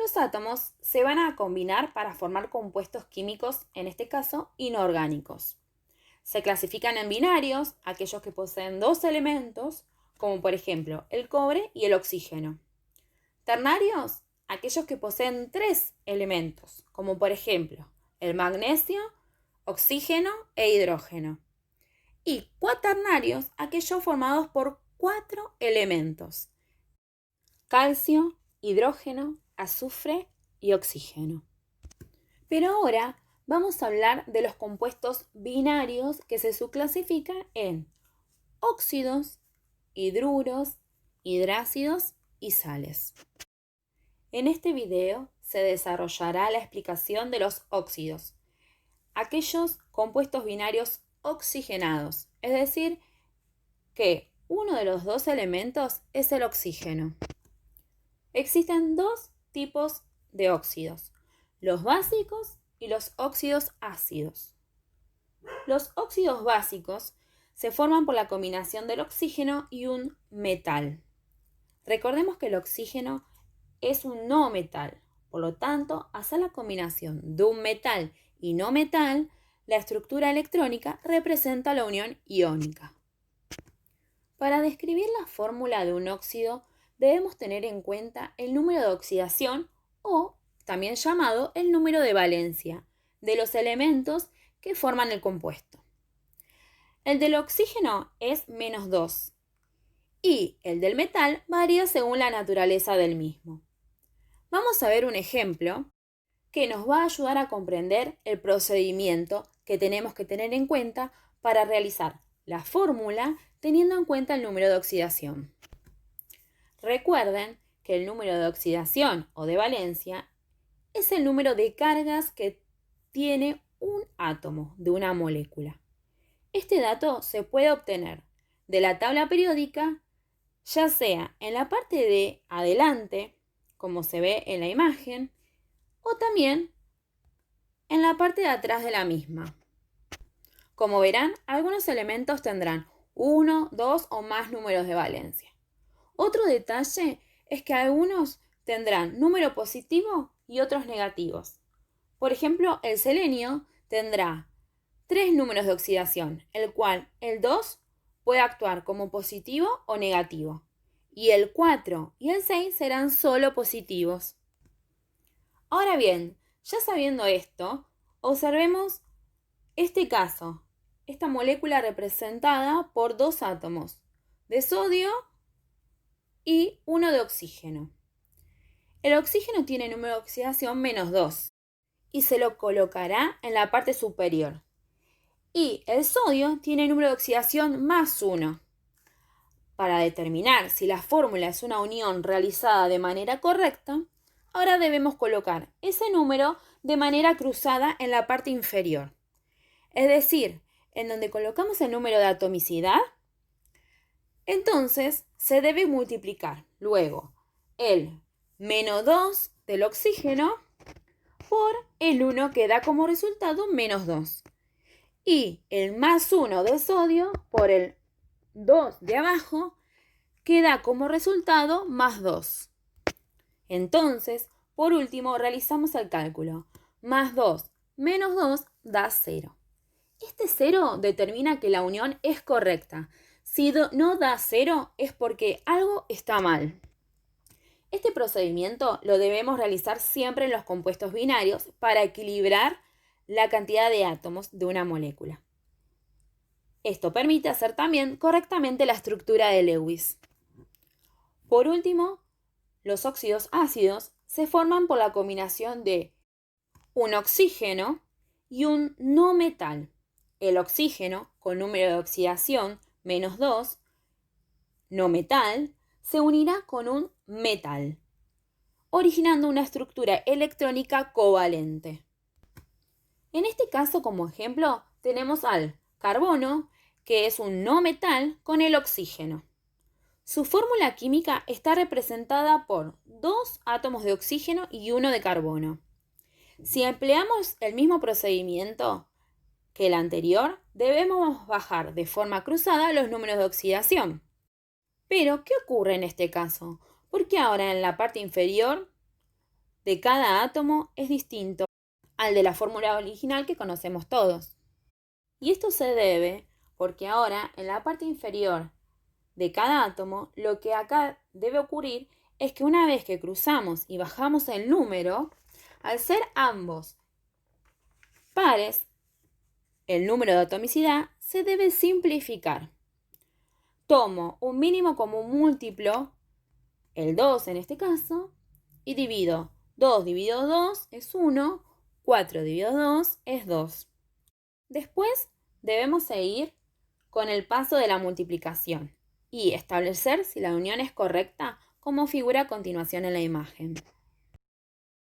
Los átomos se van a combinar para formar compuestos químicos, en este caso inorgánicos. Se clasifican en binarios, aquellos que poseen dos elementos, como por ejemplo el cobre y el oxígeno. Ternarios, aquellos que poseen tres elementos, como por ejemplo el magnesio, oxígeno e hidrógeno. Y cuaternarios, aquellos formados por cuatro elementos: calcio, hidrógeno, azufre y oxígeno. Pero ahora vamos a hablar de los compuestos binarios que se subclasifican en óxidos, hidruros, hidrácidos y sales. En este video se desarrollará la explicación de los óxidos, aquellos compuestos binarios oxigenados, es decir, que uno de los dos elementos es el oxígeno. Existen dos tipos de óxidos: los básicos y los óxidos ácidos. Los óxidos básicos se forman por la combinación del oxígeno y un metal. Recordemos que el oxígeno es un no metal, por lo tanto, hacer la combinación de un metal y no metal, la estructura electrónica representa la unión iónica. Para describir la fórmula de un óxido, debemos tener en cuenta el número de oxidación, o también llamado el número de valencia, de los elementos que forman el compuesto. El del oxígeno es -2 y el del metal varía según la naturaleza del mismo. Vamos a ver un ejemplo que nos va a ayudar a comprender el procedimiento que tenemos que tener en cuenta para realizar la fórmula teniendo en cuenta el número de oxidación. Recuerden que el número de oxidación o de valencia es el número de cargas que tiene un átomo de una molécula. Este dato se puede obtener de la tabla periódica, ya sea en la parte de adelante, como se ve en la imagen, o también en la parte de atrás de la misma. Como verán, algunos elementos tendrán 1, 2 o más números de valencia. Otro detalle es que algunos tendrán número positivo y otros negativos. Por ejemplo, el selenio tendrá 3 números de oxidación, el cual el 2 puede actuar como positivo o negativo, y el 4 y el 6 serán solo positivos. Ahora bien, ya sabiendo esto, observemos este caso, esta molécula representada por dos átomos de sodio y uno de oxígeno. El oxígeno tiene número de oxidación -2 y se lo colocará en la parte superior. Y el sodio tiene número de oxidación +1. Para determinar si la fórmula es una unión realizada de manera correcta, ahora debemos colocar ese número de manera cruzada en la parte inferior. Es decir, en donde colocamos el número de atomicidad, entonces se debe multiplicar luego el -2 del oxígeno por el 1 que da como resultado -2. Y el +1 del sodio por el 2 de abajo que da como resultado +2. Entonces, por último, realizamos el cálculo. +2 menos 2 da 0. Este 0 determina que la unión es correcta. Si no da 0 es porque algo está mal. Este procedimiento lo debemos realizar siempre en los compuestos binarios para equilibrar la cantidad de átomos de una molécula. Esto permite hacer también correctamente la estructura de Lewis. Por último, los óxidos ácidos se forman por la combinación de un oxígeno y un no metal. El oxígeno, con número de oxidación -2, no metal, se unirá con un metal, originando una estructura electrónica covalente. En este caso, como ejemplo, tenemos al carbono, que es un no metal, con el oxígeno. Su fórmula química está representada por 2 átomos de oxígeno y 1 de carbono. Si empleamos el mismo procedimiento que el anterior, debemos bajar de forma cruzada los números de oxidación. Pero, ¿qué ocurre en este caso? Porque ahora en la parte inferior de cada átomo es distinto al de la fórmula original que conocemos todos. Y esto se debe porque ahora en la parte inferior de cada átomo, lo que acá debe ocurrir es que una vez que cruzamos y bajamos el número, al ser ambos pares, el número de atomicidad se debe simplificar. Tomo un mínimo común múltiplo, el 2 en este caso, y divido. 2 dividido 2 es 1, 4 dividido 2 es 2. Después debemos seguir con el paso de la multiplicación y establecer si la unión es correcta como figura a continuación en la imagen.